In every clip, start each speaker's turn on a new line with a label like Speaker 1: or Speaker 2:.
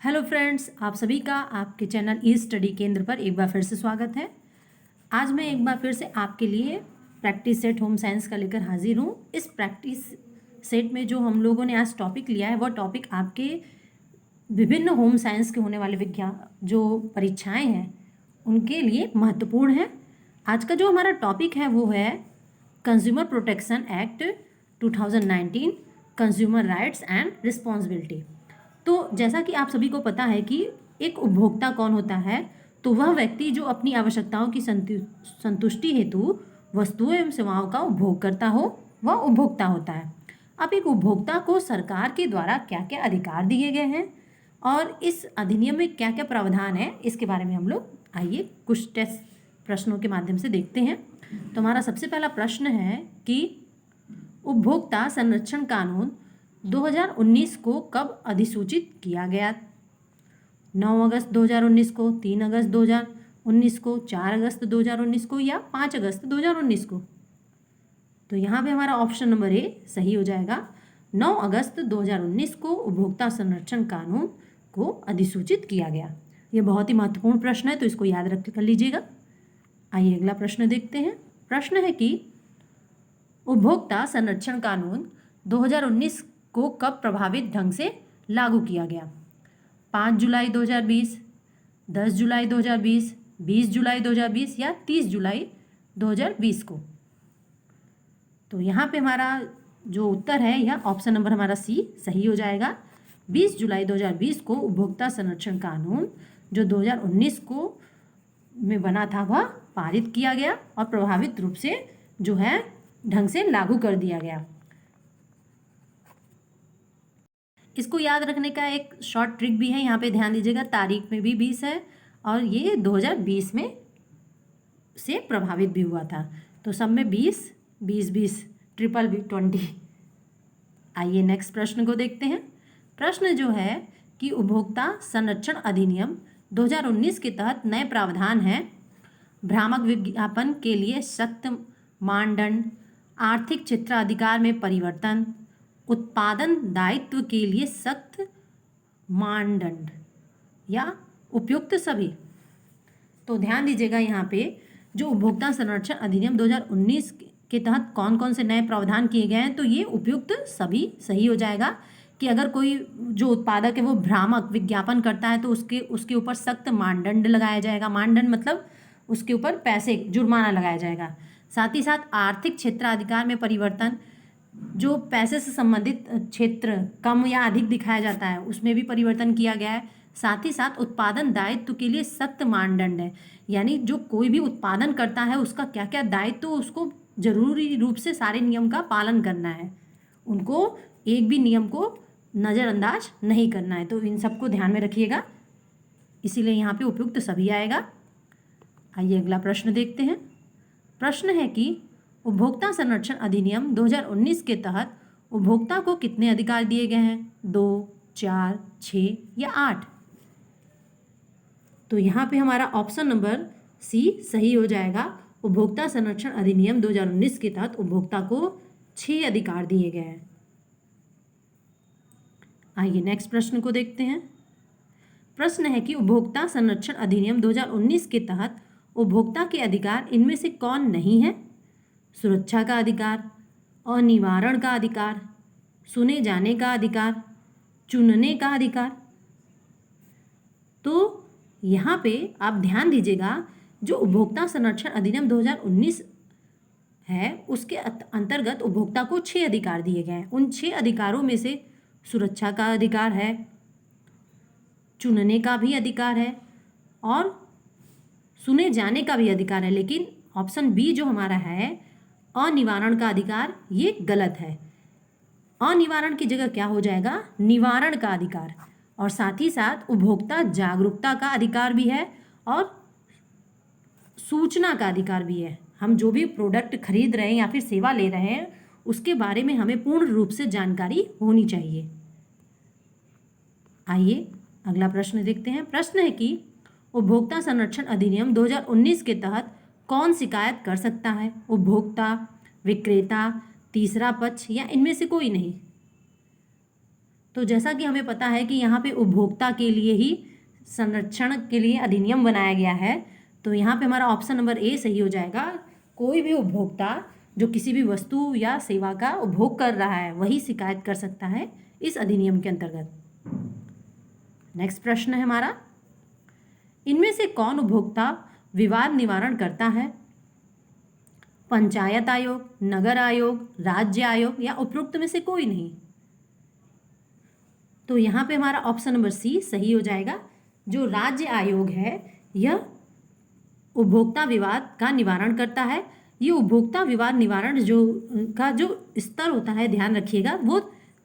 Speaker 1: Hello friends, आप सभी का आपके चैनल ई स्टडी केंद्र पर एक बार फिर से स्वागत है। आज मैं एक बार फिर से आपके लिए प्रैक्टिस सेट होम साइंस का लेकर हाजिर हूँ। इस प्रैक्टिस सेट में जो हम लोगों ने आज टॉपिक लिया है, वह टॉपिक आपके विभिन्न होम साइंस के होने वाले विज्ञान जो परीक्षाएं हैं उनके लिए महत्वपूर्ण है। आज का जो हमारा टॉपिक है वो है consumer protection act 2019, consumer rights and responsibility. तो जैसा कि आप सभी को पता है कि एक उपभोक्ता कौन होता है, तो वह व्यक्ति जो अपनी आवश्यकताओं की संतुष्टि हेतु वस्तुओं एवं सेवाओं का उपभोग करता हो, वह उपभोक्ता होता है। अब एक उपभोक्ता को सरकार के द्वारा क्या क्या अधिकार दिए गए हैं और इस अधिनियम में क्या क्या प्रावधान है, इसके बारे में हम लोग आइए कुछ टेस्ट प्रश्नों के माध्यम से देखते हैं। तो हमारा सबसे पहला प्रश्न है कि उपभोक्ता संरक्षण कानून 2019 को कब अधिसूचित किया गया? 9 अगस्त 2019 को, 3 अगस्त 2019 को, 4 अगस्त 2019 को या 5 अगस्त 2019 को? तो यहाँ पे हमारा ऑप्शन नंबर ए सही हो जाएगा। 9 अगस्त 2019 को उपभोक्ता संरक्षण कानून को अधिसूचित किया गया। ये बहुत ही महत्वपूर्ण प्रश्न है, तो इसको याद रख कर लीजिएगा। आइए अगला प्रश्न देखते हैं। प्रश्न है कि उपभोक्ता संरक्षण कानून 2019 को कब प्रभावित ढंग से लागू किया गया? 5 जुलाई 2020, 10 जुलाई 2020, 20 जुलाई 2020 या 30 जुलाई 2020 को? तो यहाँ पे हमारा जो उत्तर है यह ऑप्शन नंबर हमारा सी सही हो जाएगा। 20 जुलाई 2020 को उपभोक्ता संरक्षण कानून जो 2019 को में बना था वह पारित किया गया और प्रभावित रूप से जो है ढंग से लागू कर दिया गया। इसको याद रखने का एक शॉर्ट ट्रिक भी है, यहाँ पे ध्यान दीजिएगा। तारीख में भी 20 है और ये 2020 में से प्रभावित भी हुआ था, तो सब में 20, 20, 20, ट्रिपल 20। आइए नेक्स्ट प्रश्न को देखते हैं। प्रश्न जो है कि उपभोक्ता संरक्षण अधिनियम 2019 के तहत नए प्रावधान हैं। भ्रामक विज्ञापन के लिए सख्त मानदंड, आर्थिक क्षेत्राधिकार में परिवर्तन, उत्पादन दायित्व के लिए सख्त मानदंड या उपयुक्त सभी। तो ध्यान दीजिएगा, यहाँ पे जो उपभोक्ता संरक्षण अधिनियम 2019 के तहत कौन कौन से नए प्रावधान किए गए हैं, तो ये उपयुक्त सभी सही हो जाएगा। कि अगर कोई जो उत्पादक है वो भ्रामक विज्ञापन करता है तो उसके ऊपर सख्त मानदंड लगाया जाएगा। मानदंड मतलब उसके ऊपर पैसे जुर्माना लगाया जाएगा। साथ ही साथ आर्थिक क्षेत्राधिकार में परिवर्तन, जो पैसे से संबंधित क्षेत्र कम या अधिक दिखाया जाता है उसमें भी परिवर्तन किया गया है। साथ ही साथ उत्पादन दायित्व के लिए सख्त मानदंड है, यानी जो कोई भी उत्पादन करता है उसका क्या क्या दायित्व, उसको जरूरी रूप से सारे नियम का पालन करना है, उनको एक भी नियम को नज़रअंदाज नहीं करना है। तो इन सबको ध्यान में रखिएगा, इसीलिए यहाँ पे उपयुक्त सभी आएगा। आइए अगला प्रश्न देखते हैं। प्रश्न है कि उपभोक्ता संरक्षण अधिनियम 2019 के तहत उपभोक्ता को कितने अधिकार दिए गए हैं? 2, 4, 6 या 8? तो यहाँ पे हमारा ऑप्शन नंबर सी सही हो जाएगा। उपभोक्ता संरक्षण अधिनियम 2019 के तहत उपभोक्ता को 6 अधिकार दिए गए हैं। आइए नेक्स्ट प्रश्न को देखते हैं। प्रश्न है कि उपभोक्ता संरक्षण अधिनियम 2019 के तहत उपभोक्ता के अधिकार इनमें से कौन नहीं है? सुरक्षा का अधिकार, अनिवारण का अधिकार, सुने जाने का अधिकार, चुनने का अधिकार। तो यहाँ पे आप ध्यान दीजिएगा, जो उपभोक्ता संरक्षण अधिनियम 2019 है उसके अंतर्गत उपभोक्ता को 6 अधिकार दिए गए हैं। उन 6 अधिकारों में से सुरक्षा का अधिकार है, चुनने का भी अधिकार है और सुने जाने का भी अधिकार है। लेकिन ऑप्शन बी जो हमारा है अनिवारण का अधिकार, ये गलत है। अनिवारण की जगह क्या हो जाएगा? निवारण का अधिकार। और साथ ही साथ उपभोक्ता जागरूकता का अधिकार भी है और सूचना का अधिकार भी है। हम जो भी प्रोडक्ट खरीद रहे हैं या फिर सेवा ले रहे हैं उसके बारे में हमें पूर्ण रूप से जानकारी होनी चाहिए। आइए अगला प्रश्न देखते हैं। प्रश्न है कि उपभोक्ता संरक्षण अधिनियम 2019 के तहत कौन शिकायत कर सकता है? उपभोक्ता, विक्रेता, तीसरा पक्ष या इनमें से कोई नहीं? तो जैसा कि हमें पता है कि यहाँ पे उपभोक्ता के लिए ही संरक्षण के लिए अधिनियम बनाया गया है, तो यहाँ पे हमारा ऑप्शन नंबर ए सही हो जाएगा। कोई भी उपभोक्ता जो किसी भी वस्तु या सेवा का उपभोग कर रहा है वही शिकायत कर सकता है इस अधिनियम के अंतर्गत। नेक्स्ट प्रश्न है हमारा, इनमें से कौन उपभोक्ता विवाद निवारण करता है? पंचायत आयोग, नगर आयोग, राज्य आयोग या उपरोक्त में से कोई नहीं? तो यहाँ पे हमारा ऑप्शन नंबर सी सही हो जाएगा। जो राज्य आयोग है यह उपभोक्ता विवाद का निवारण करता है। ये उपभोक्ता विवाद निवारण जो स्तर होता है, ध्यान रखिएगा, वो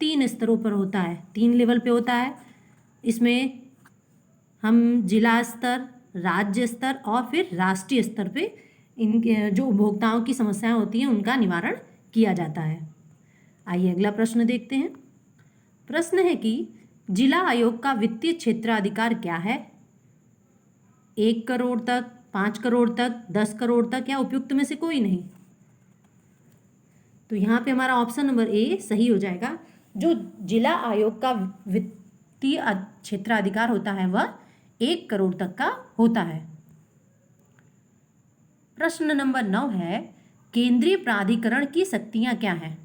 Speaker 1: 3 स्तरों पर होता है, 3 लेवल पे होता है। इसमें हम जिला स्तर, राज्य स्तर और फिर राष्ट्रीय स्तर पे इन जो उपभोक्ताओं की समस्याएं होती हैं उनका निवारण किया जाता है। आइए अगला प्रश्न देखते हैं। प्रश्न है कि जिला आयोग का वित्तीय क्षेत्राधिकार क्या है? 1 करोड़ तक, 5 करोड़ तक, 10 करोड़ तक या उपयुक्त में से कोई नहीं? तो यहाँ पे हमारा ऑप्शन नंबर ए सही हो जाएगा। जो जिला आयोग का वित्तीय क्षेत्राधिकार होता है वह 1 करोड़ तक का होता है। प्रश्न नंबर 9 है, केंद्रीय प्राधिकरण की शक्तियाँ क्या हैं?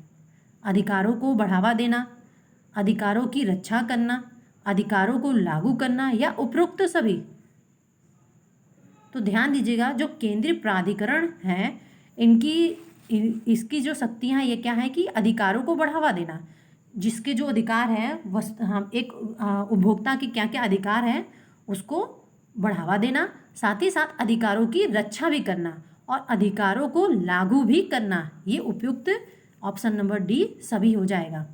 Speaker 1: अधिकारों को बढ़ावा देना, अधिकारों की रक्षा करना, अधिकारों को लागू करना या उपरोक्त सभी? तो ध्यान दीजिएगा, जो केंद्रीय प्राधिकरण हैं इसकी जो शक्तियाँ हैं ये क्या है कि अधिकारों को बढ़ावा देना, जिसके जो अधिकार हैं हम एक उपभोक्ता के क्या क्या अधिकार हैं उसको बढ़ावा देना, साथ ही साथ अधिकारों की रक्षा भी करना और अधिकारों को लागू भी करना। ये उपयुक्त ऑप्शन नंबर डी सभी हो जाएगा।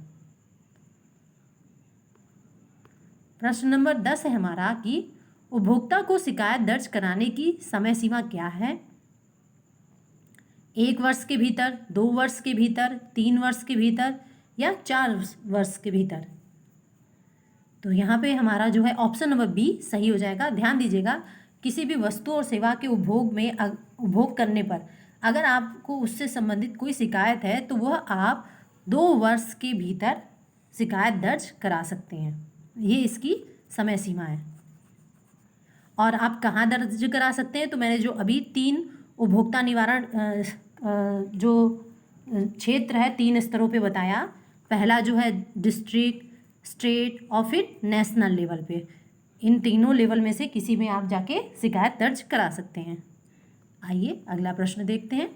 Speaker 1: प्रश्न नंबर 10 है हमारा कि उपभोक्ता को शिकायत दर्ज कराने की समय सीमा क्या है? 1 वर्ष के भीतर, 2 वर्ष के भीतर, 3 वर्ष के भीतर या 4 वर्ष के भीतर? तो यहाँ पे हमारा जो है ऑप्शन नंबर बी सही हो जाएगा। ध्यान दीजिएगा, किसी भी वस्तु और सेवा के उपभोग करने पर अगर आपको उससे संबंधित कोई शिकायत है तो वह आप 2 वर्ष के भीतर शिकायत दर्ज करा सकते हैं। ये इसकी समय सीमा है। और आप कहाँ दर्ज करा सकते हैं? तो मैंने जो अभी 3 उपभोक्ता निवारण जो क्षेत्र है 3 स्तरों पे बताया। पहला जो है डिस्ट्रिक्ट, स्टेट और फिर नेशनल लेवल पे, इन तीनों लेवल में से किसी में आप जाके शिकायत दर्ज करा सकते हैं। आइए अगला प्रश्न देखते हैं।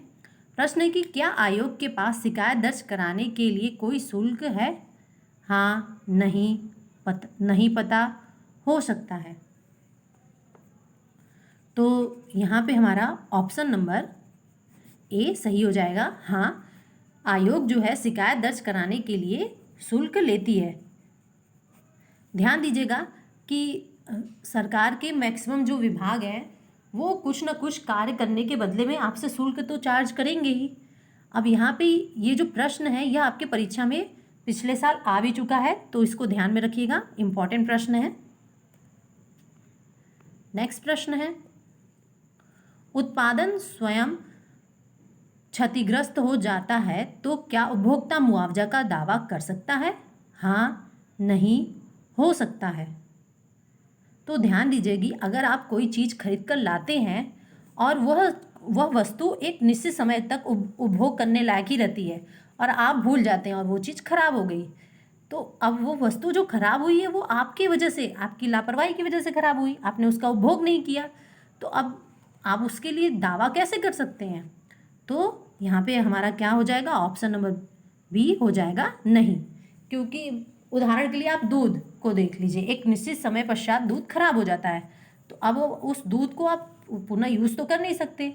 Speaker 1: प्रश्न है कि क्या आयोग के पास शिकायत दर्ज कराने के लिए कोई शुल्क है? हाँ, नहीं पता, हो सकता है। तो यहाँ पे हमारा ऑप्शन नंबर ए सही हो जाएगा। हाँ, आयोग जो है शिकायत दर्ज कराने के लिए शुल्क लेती है। ध्यान दीजिएगा कि सरकार के मैक्सिमम जो विभाग हैं वो कुछ ना कुछ कार्य करने के बदले में आपसे शुल्क तो चार्ज करेंगे ही। अब यहाँ पे ये जो प्रश्न है यह आपके परीक्षा में पिछले साल आ भी चुका है, तो इसको ध्यान में रखिएगा, इम्पॉर्टेंट प्रश्न है। नेक्स्ट प्रश्न है, उत्पादन स्वयं क्षतिग्रस्त हो जाता है तो क्या उपभोक्ता मुआवजा का दावा कर सकता है? हाँ, नहीं, हो सकता है। तो ध्यान दीजिएगी, अगर आप कोई चीज़ खरीद कर लाते हैं और वह वस्तु एक निश्चित समय तक उपभोग करने लायक ही रहती है और आप भूल जाते हैं और वो चीज़ खराब हो गई, तो अब वो वस्तु जो खराब हुई है वो आपकी वजह से, आपकी लापरवाही की वजह से खराब हुई, आपने उसका उपभोग नहीं किया, तो अब आप उसके लिए दावा कैसे कर सकते हैं? तो यहाँ पे हमारा क्या हो जाएगा? ऑप्शन नंबर बी हो जाएगा, नहीं। क्योंकि उदाहरण के लिए आप दूध को देख लीजिए, एक निश्चित समय पश्चात दूध खराब हो जाता है, तो अब उस दूध को आप पुनः यूज़ तो कर नहीं सकते,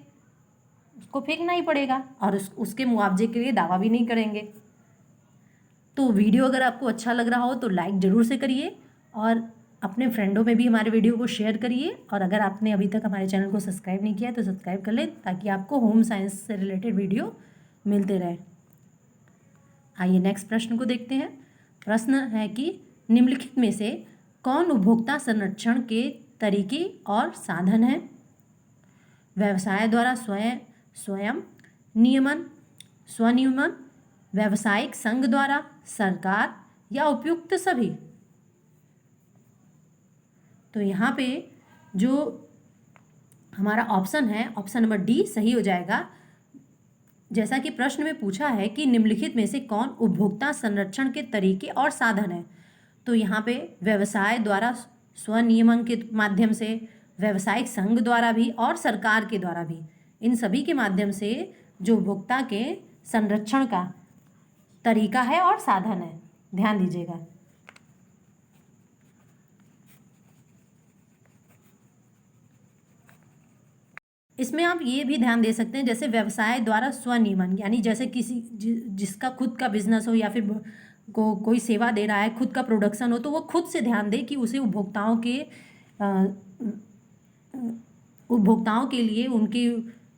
Speaker 1: उसको फेंकना ही पड़ेगा और उसके मुआवजे के लिए दावा भी नहीं करेंगे। तो वीडियो अगर आपको अच्छा लग रहा हो तो लाइक ज़रूर से करिए और अपने फ्रेंडों में भी हमारे वीडियो को शेयर करिए। और अगर आपने अभी तक हमारे चैनल को सब्सक्राइब नहीं किया है तो सब्सक्राइब कर लें ताकि आपको होम साइंस से रिलेटेड वीडियो मिलते रहे। आइए नेक्स्ट प्रश्न को देखते हैं। प्रश्न है कि निम्नलिखित में से कौन उपभोक्ता संरक्षण के तरीके और साधन हैं? व्यवसाय द्वारा स्वयं नियमन, स्वनियमन, व्यावसायिक संघ द्वारा, सरकार या उपयुक्त सभी? तो यहाँ पे जो हमारा ऑप्शन है, ऑप्शन नंबर डी सही हो जाएगा। जैसा कि प्रश्न में पूछा है कि निम्नलिखित में से कौन उपभोक्ता संरक्षण के तरीके और साधन है, तो यहाँ पे व्यवसाय द्वारा स्वनियमन के माध्यम से, व्यावसायिक संघ द्वारा भी और सरकार के द्वारा भी, इन सभी के माध्यम से जो उपभोक्ता के संरक्षण का तरीका है और साधन है। ध्यान दीजिएगा। इसमें आप ये भी ध्यान दे सकते हैं, जैसे व्यवसाय द्वारा स्वनियमन, यानी जैसे किसी जिसका खुद का बिजनेस हो या फिर कोई सेवा दे रहा है, खुद का प्रोडक्शन हो, तो वो खुद से ध्यान दे कि उसे उपभोक्ताओं के लिए उनकी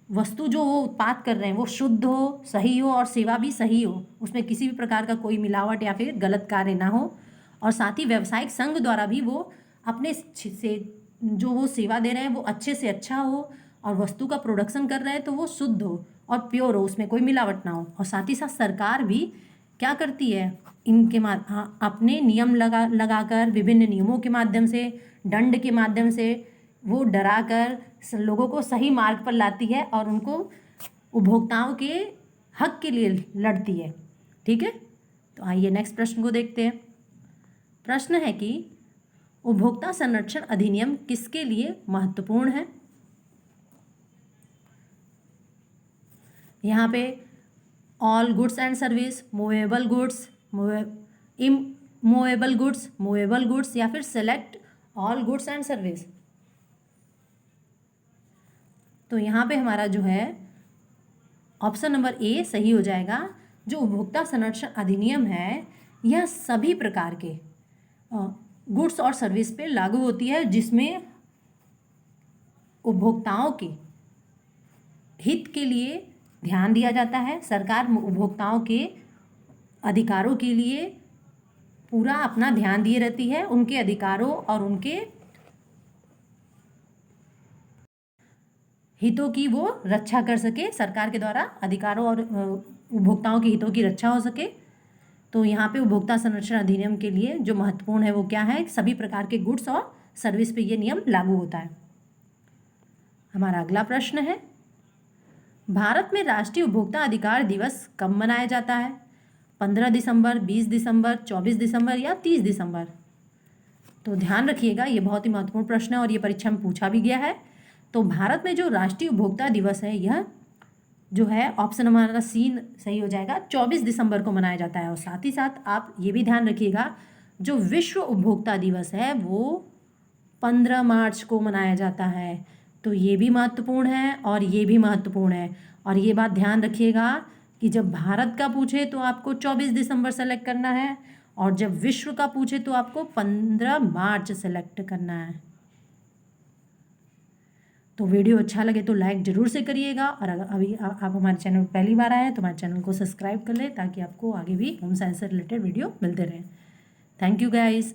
Speaker 1: वस्तु जो वो उत्पाद कर रहे हैं वो शुद्ध हो, सही हो और सेवा भी सही हो, उसमें किसी भी प्रकार का कोई मिलावट या फिर गलत कार्य ना हो। और साथ ही व्यावसायिक संघ द्वारा भी वो अपने से जो वो सेवा दे रहे हैं वो अच्छे से अच्छा हो, और वस्तु का प्रोडक्शन कर रहे हैं तो वो शुद्ध हो और प्योर हो, उसमें कोई मिलावट ना हो। और साथ ही साथ सरकार भी क्या करती है, इनके अपने नियम लगाकर, विभिन्न नियमों के माध्यम से, दंड के माध्यम से वो डरा कर लोगों को सही मार्ग पर लाती है और उनको उपभोक्ताओं के हक के लिए लड़ती है। ठीक है, तो आइए नेक्स्ट प्रश्न को देखते हैं। प्रश्न है कि उपभोक्ता संरक्षण अधिनियम किसके लिए महत्वपूर्ण है? यहाँ पे all goods and service, movable goods, immovable goods, movable goods, या फिर select all goods and service. तो यहाँ पे हमारा जो है ऑप्शन नंबर ए सही हो जाएगा। जो उपभोक्ता संरक्षण अधिनियम है यह सभी प्रकार के गुड्स और सर्विस पे लागू होती है, जिसमें उपभोक्ताओं के हित के लिए ध्यान दिया जाता है। सरकार उपभोक्ताओं के अधिकारों के लिए पूरा अपना ध्यान दिए रहती है, उनके अधिकारों और उनके हितों की वो रक्षा कर सके, सरकार के द्वारा अधिकारों और उपभोक्ताओं के हितों की रक्षा हो सके। तो यहाँ पे उपभोक्ता संरक्षण अधिनियम के लिए जो महत्वपूर्ण है वो क्या है, सभी प्रकार के गुड्स और सर्विस पे ये नियम लागू होता है। हमारा अगला प्रश्न है, भारत में राष्ट्रीय उपभोक्ता अधिकार दिवस कब मनाया जाता है? 15 दिसंबर, 20 दिसंबर, 24 दिसंबर या 30 दिसंबर? तो ध्यान रखिएगा, ये बहुत ही महत्वपूर्ण प्रश्न है और ये परीक्षा में पूछा भी गया है। तो भारत में जो राष्ट्रीय उपभोक्ता दिवस है यह जो है ऑप्शन हमारा सी सही हो जाएगा, 24 दिसंबर को मनाया जाता है। और साथ ही साथ आप ये भी ध्यान रखिएगा, जो विश्व उपभोक्ता दिवस है वो 15 मार्च को मनाया जाता है। तो ये भी महत्वपूर्ण है और ये भी महत्वपूर्ण है। और ये बात ध्यान रखिएगा कि जब भारत का पूछे तो आपको 24 दिसंबर सेलेक्ट करना है, और जब विश्व का पूछे तो आपको 15 मार्च सेलेक्ट करना है। तो वीडियो अच्छा लगे तो लाइक ज़रूर से करिएगा, और अगर अभी आप हमारे चैनल पर पहली बार आए हैं तो हमारे चैनल को सब्सक्राइब कर लें, ताकि आपको आगे भी होम साइंस से रिलेटेड वीडियो मिलते रहें। Thank you guys.